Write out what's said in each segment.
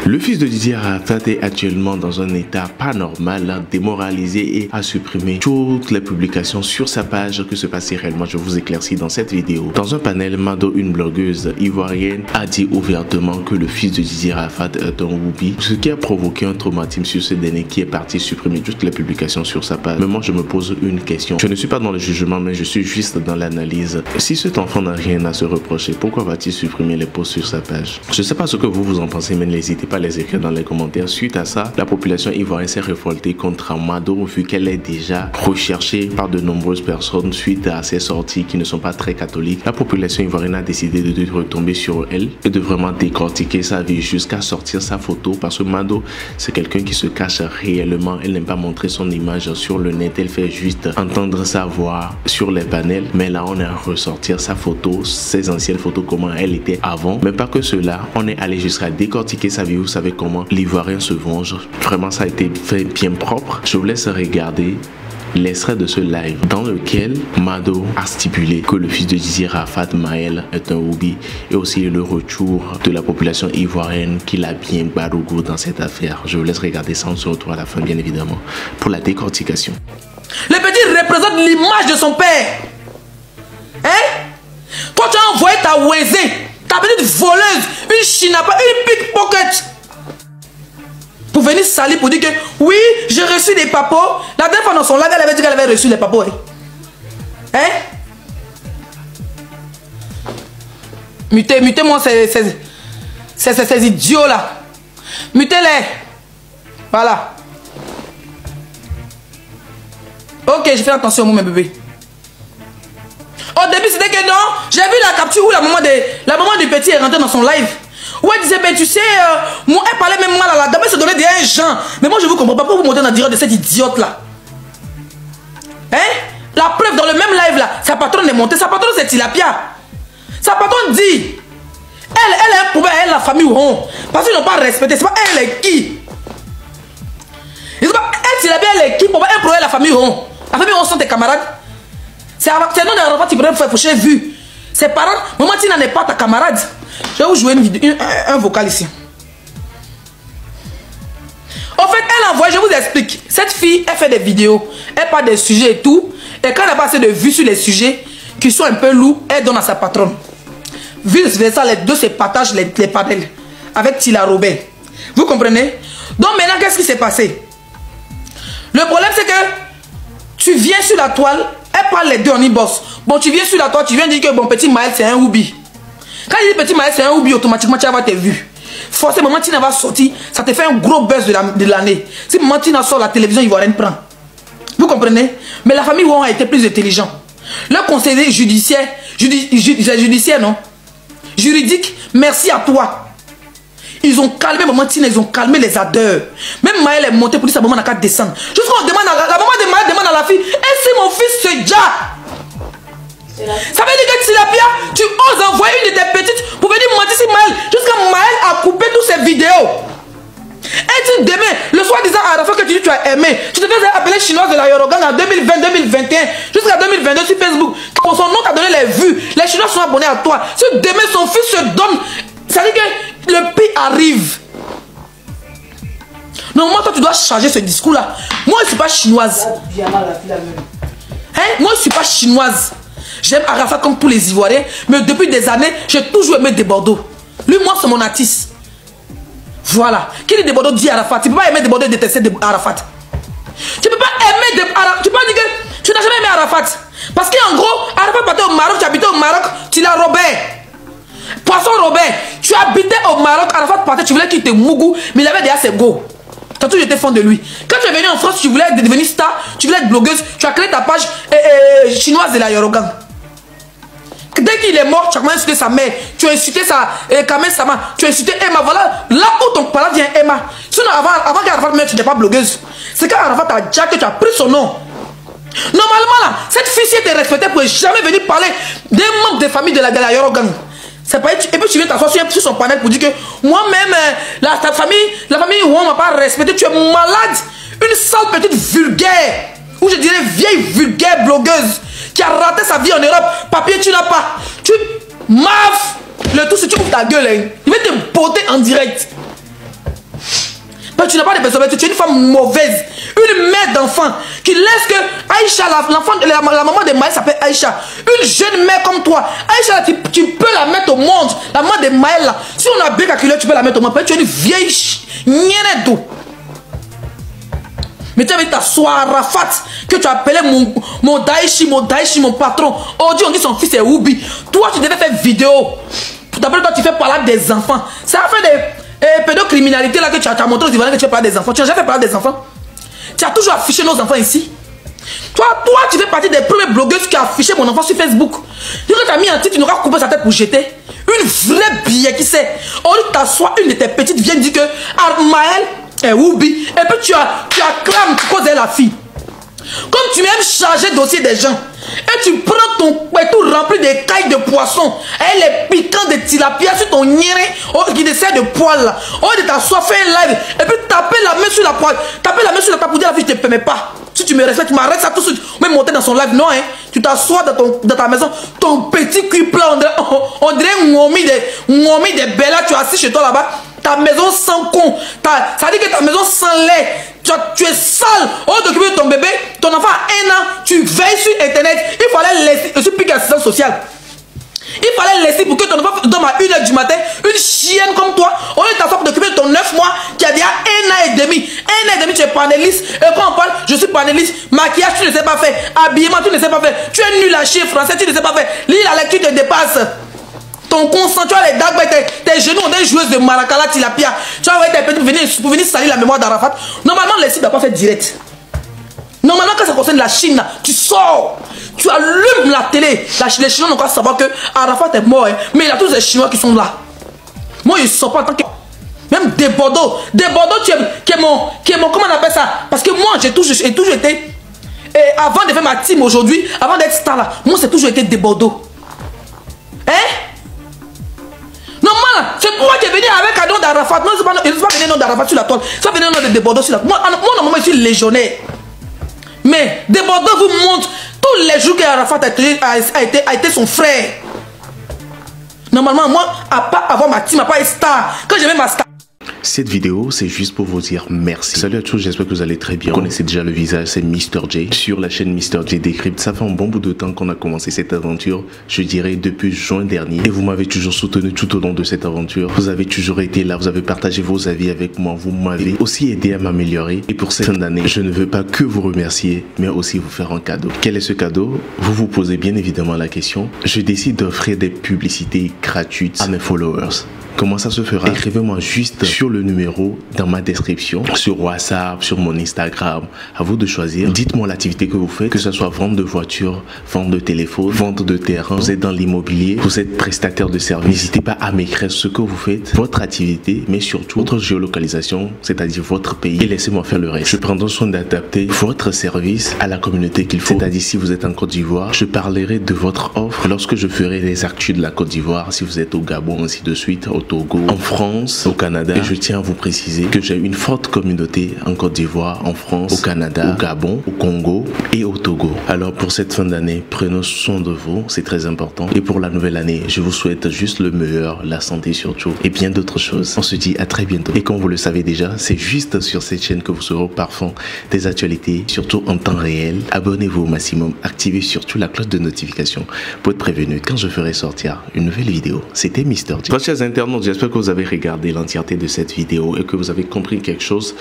Le fils de Didier Arafat est actuellement dans un état pas normal, démoralisé et a supprimé toutes les publications sur sa page. Que se passait réellement, je vous éclaircis dans cette vidéo. Dans un panel, Mado, une blogueuse ivoirienne, a dit ouvertement que le fils de Didier Arafat est un woubi, ce qui a provoqué un traumatisme sur ce dernier qui est parti supprimer toutes les publications sur sa page. Mais moi, je me pose une question. Je ne suis pas dans le jugement, mais je suis juste dans l'analyse. Si cet enfant n'a rien à se reprocher, pourquoi va-t-il supprimer les posts sur sa page? Je ne sais pas ce que vous en pensez, mais n'hésitez pas à les écrire dans les commentaires. Suite à ça, la population ivoirienne s'est révoltée contre Mado vu qu'elle est déjà recherchée par de nombreuses personnes suite à ses sorties qui ne sont pas très catholiques. La population ivoirienne a décidé de retomber sur elle et de vraiment décortiquer sa vie jusqu'à sortir sa photo parce que Mado, c'est quelqu'un qui se cache réellement. Elle n'aime pas montrer son image sur le net. Elle fait juste entendre sa voix sur les panels. Mais là, on est à ressortir sa photo, ses anciennes photos, comment elle était avant. Mais pas que cela, on est allé jusqu'à décortiquer sa vie. Vous savez comment l'Ivoirien se venge. Vraiment, ça a été fait bien propre. Je vous laisse regarder l'extrait de ce live dans lequel Mado a stipulé que le fils de Didier Arafat, Maël, est un woubi, et aussi le retour de la population ivoirienne qu'il a bien barougou dans cette affaire. Je vous laisse regarder ça, on se retrouve à la fin bien évidemment pour la décortication. Le petit représente l'image de son père. Hein? Toi tu as envoyé ta Wézé, ta petite voleuse, une chinapa, une pickpocket pour venir salir, pour dire que oui, j'ai reçu des papos. La dernière fois dans son live, elle avait dit qu'elle avait reçu les papos. Hein? Mutez-moi ces idiots là. Mutez-les. Voilà. Ok, je fais attention moi, mes bébés. Au début, c'était que non. J'ai vu la capture où la maman du petit est rentrée dans son live. Ouais, elle disait, ben tu sais, moi, elle parlait même mal à la dame, elle se donnait des gens. Mais moi, je vous comprends pas pourquoi vous montez dans le direct de cette idiote là. Hein? La preuve, dans le même live là, sa patronne est montée, sa patronne c'est Tilapia. Sa patronne dit, elle a un problème, elle, la famille Ouron. Parce qu'ils n'ont pas respecté, c'est pas elle est qui. Elle, Tilapia, elle est qui pour un problème, la famille Ouron. La famille Ouron sont tes camarades. C'est un nom d'Arafat qui pourrait faire faucher vu. Ses parents, maman Tina n'est pas ta camarade. Je vais vous jouer une vidéo, un vocal ici. En fait, elle envoie, je vous explique. Cette fille, elle fait des vidéos, elle parle des sujets et tout. Et quand elle a pas assez de vues sur les sujets qui sont un peu lourds, elle donne à sa patronne. Vice versa, les deux se partagent les panels avec Tila Robert. Vous comprenez? Donc maintenant, qu'est-ce qui s'est passé? Le problème, c'est que tu viens sur la toile, elle parle les deux en inbox. Bon, tu viens sur la toile, tu viens dire que bon, petit Maël, c'est un woubi. Quand il dit petit Maël, c'est un woubi, automatiquement, tu vas avoir tes vues. Forcément, maman Tina va sortir, ça te fait un gros buzz de l'année. Si maman Tina sort, la télévision ivoirienne prend. Vous comprenez? Mais la famille Ouron a été plus intelligent. Le conseiller judiciaire, judiciaire, non? Juridique, merci à toi. Ils ont calmé maman Tina, ils ont calmé les adeurs. Même Maël est monté pour dire sa maman n'a qu'à descendre. Jusqu'à on demande à la maman de Maël demande à la fille, est-ce que mon fils se déjà? Ça veut dire que Tilapia, tu oses envoyer une de tes petites pour venir mentir sur Maël. Jusqu'à Maël a coupé toutes ses vidéos. Et tu demain, le soir disant à la fois que tu dis tu as aimé, tu te faisais appeler chinoise de la Yorogan en 2020-2021, jusqu'à 2022 sur Facebook. Pour son nom t'a donné les vues. Les Chinois sont abonnés à toi. Si demain son fils se donne, ça veut dire que le pire arrive. Normalement, toi tu dois changer ce discours-là. Moi je ne suis pas chinoise. Hein? Moi je ne suis pas chinoise. J'aime Arafat comme tous les Ivoiriens, mais depuis des années, j'ai toujours aimé des Bordeaux. Lui, moi, c'est mon artiste. Voilà. Qui dit des Bordeaux dit Arafat. Tu ne peux pas aimer des Bordeaux et détester Arafat. Tu ne peux pas aimer des Arafat. Tu peux pas dire que tu n'as jamais aimé Arafat. Parce qu'en gros, Arafat partait au Maroc, tu habitais au Maroc, tu l'as Robert. Poisson Robert, tu habitais au Maroc, Arafat partait, tu voulais qu'il te mougou, mais il avait déjà ses go. Tu as toujours été fan de lui. Quand tu es venu en France, tu voulais devenir star, tu voulais être blogueuse, tu as créé ta page chinoise de la Yorogan. Dès qu'il est mort, tu as commencé à insulter sa mère. Tu as insulté sa Kamel Sama. Tu as insulté Emma. Voilà là où ton parent vient Emma. Sinon, avant qu'Arafat meure, tu n'étais pas blogueuse. C'est quand Arafat t'a dit que tu as pris son nom. Normalement, là, cette fille-ci était respectée pour jamais venir parler des membres de famille de la Yorogan. C'est pas, et puis tu viens t'asseoir sur son panel pour dire que moi-même, la famille où on m'a pas respecté, tu es malade. Une sale petite vulgaire. Ou je dirais vieille vulgaire blogueuse qui a raté sa vie en Europe. Papier, tu n'as pas. Tu maf. Le tout, si tu ouvres ta gueule, hein, il va te botter en direct. Mais tu n'as pas de besoin, tu es une femme mauvaise. Une mère d'enfant qui laisse que Aïcha, la maman de Maël s'appelle Aïcha. Une jeune mère comme toi. Aïcha, tu peux la mettre au monde. La maman de Maël là. Si on a bien calculé, tu peux la mettre au monde. Tu es une vieille nienne. Mais tu avais t'asseoir à Arafat, que tu appelais mon Daïchi, mon patron. Aujourd'hui, on dit son fils est Oubi. Toi, tu devais faire vidéo. D'abord, toi, tu fais parler des enfants. Ça a fait des pédocriminalités là que tu as montré aux Ivoiriens que tu fais parler des enfants. Tu n'as jamais fait parler des enfants. Tu as toujours affiché nos enfants ici. Toi, tu fais partie des premières blogueuses qui a affiché mon enfant sur Facebook. Tu as mis un titre, tu n'auras coupé sa tête pour jeter. Une vraie billet qui sait. Au lieu de t'asseoir, une de tes petites vient dire que Maël est Oubi. Et puis tu acclames cause de la fille. Comme tu aimes charger le dossier des gens. Et tu prends ton tout rempli de cailles de poisson. Et les piquants de tilapia sur ton nieré qui dessert de poil là. Au lieu de t'asseoir, faire un live. Et puis taper la main sur la poêle. Taper la main sur la table pour dire la fille, je te permets pas. Si tu me respectes, tu m'arrêtes ça tout de suite. Même monter dans son live. Non, hein. Tu t'assois dans ta maison. Ton petit cul plat, on dirait un ngomi de Bella. Tu es assis chez toi là-bas. Ta maison sans con. Ça dit que ta maison sans lait. Tu es sale. Au lieu d'occuper ton bébé, ton enfant a 1 an. Tu veilles sur internet. Il fallait laisser. Je suis piqué assistance sociale. Il fallait laisser pour que ton enfant dorme à 1h du matin. Une chienne comme toi. Au lieu de t'asseoir pour t'occuper de ton 9 mois qui a déjà 1 an et demi. 1 an et demi, tu es panéliste. Et quand on parle, je suis panéliste. Maquillage, tu ne sais pas faire. Habillement, tu ne sais pas faire. Tu es nul à chier français, tu ne sais pas faire. Lire la lecture te dépasse. Ton consent, tu as les dagues, tes genoux, on est joueuse de Maracala, Tilapia. Tu as tes petits pour venir salir la mémoire d'Arafat. Normalement, les sites ne doivent pas faire direct. Normalement, quand ça concerne la Chine, là, tu sors, tu allumes la télé. Les Chinois n'ont qu'à savoir que Arafat est mort, hein, mais il y a tous les Chinois qui sont là. Moi, je ne sors pas en tant que... Même des Bordeaux. Des Bordeaux, qui est mon... Comment on appelle ça? Parce que moi, j'ai toujours été... Et avant de faire ma team aujourd'hui, avant d'être star là, moi, c'est toujours été des Bordeaux. Hein? Normal, c'est toi qui es venu avec un nom d'Arafat. Non, je ne suis pas venu nom d'Arafat sur la toile. Je suis pas venu nom de Bordeaux sur la toile. Moi, normalement, je suis légionnaire. Mais des Bordeaux vous montre tous les jours qu'Arafat a été son frère. Normalement, moi, à part avoir ma team, à part être star, quand j'ai même ma star. Cette vidéo, c'est juste pour vous dire merci. Salut à tous, j'espère que vous allez très bien. Vous connaissez déjà le visage, c'est Mr J. Sur la chaîne Mr J Décrypte, ça fait un bon bout de temps qu'on a commencé cette aventure, je dirais depuis juin dernier. Et vous m'avez toujours soutenu tout au long de cette aventure. Vous avez toujours été là, vous avez partagé vos avis avec moi, vous m'avez aussi aidé à m'améliorer. Et pour cette fin d'année, je ne veux pas que vous remercier, mais aussi vous faire un cadeau. Quel est ce cadeau? Vous vous posez bien évidemment la question. Je décide d'offrir des publicités gratuites à mes followers. Comment ça se fera? Écrivez-moi juste sur le numéro dans ma description, sur WhatsApp, sur mon Instagram. À vous de choisir. Dites-moi l'activité que vous faites, que ce soit vente de voitures, vente de téléphone, vente de terrain. Vous êtes dans l'immobilier, vous êtes prestataire de services. N'hésitez pas à m'écrire ce que vous faites, votre activité, mais surtout votre géolocalisation, c'est-à-dire votre pays. Et laissez-moi faire le reste. Je prendrai soin d'adapter votre service à la communauté qu'il faut. C'est-à-dire si vous êtes en Côte d'Ivoire, je parlerai de votre offre lorsque je ferai les actus de la Côte d'Ivoire. Si vous êtes au Gabon, ainsi de suite, au Togo, en France, au Canada. Et je tiens à vous préciser que j'ai une forte communauté en Côte d'Ivoire, en France, au Canada, au Gabon, au Congo et au Togo. Alors pour cette fin d'année, prenez soin de vous, c'est très important. Et pour la nouvelle année, je vous souhaite juste le meilleur, la santé surtout, et bien d'autres choses. On se dit à très bientôt. Et comme vous le savez déjà, c'est juste sur cette chaîne que vous serez au parfum des actualités, surtout en temps réel. Abonnez-vous au maximum, activez surtout la cloche de notification pour être prévenu quand je ferai sortir une nouvelle vidéo. C'était Mr J. Chers internautes, j'espère que vous avez regardé l'entièreté de cette vidéo et que vous avez compris quelque chose.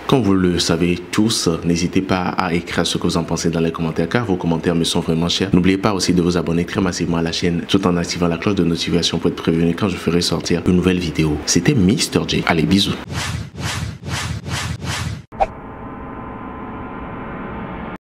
Comme vous le savez tous, n'hésitez pas à écrire ce que vous en pensez dans les commentaires car vos commentaires me sont vraiment chers. N'oubliez pas aussi de vous abonner très massivement à la chaîne tout en activant la cloche de notification pour être prévenu quand je ferai sortir une nouvelle vidéo. C'était Mr J. Allez, bisous.